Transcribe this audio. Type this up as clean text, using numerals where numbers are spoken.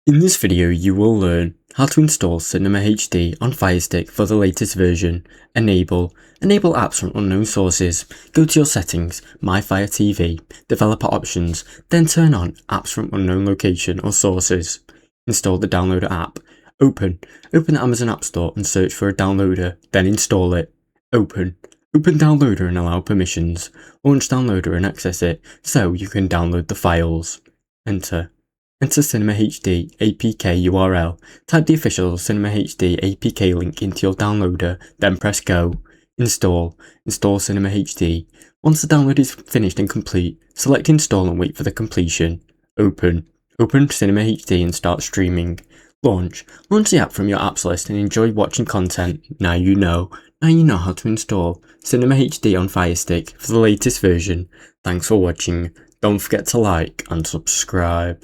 In this video you will learn how to install Cinema HD on Firestick for the latest version, enable apps from unknown sources, go to your settings, My Fire TV, developer options, then turn on apps from unknown location or sources, install the downloader app, open the Amazon App Store and search for a downloader, then install it, open downloader and allow permissions, launch downloader and access it so you can download the files, enter Cinema HD APK URL, type the official Cinema HD APK link into your downloader, then press go, install Cinema HD. Once the download is finished and complete, select install and wait for the completion. Open Cinema HD and start streaming. Launch the app from your apps list and enjoy watching content. Now you know how to install Cinema HD on Firestick for the latest version. Thanks for watching. Don't forget to like and subscribe.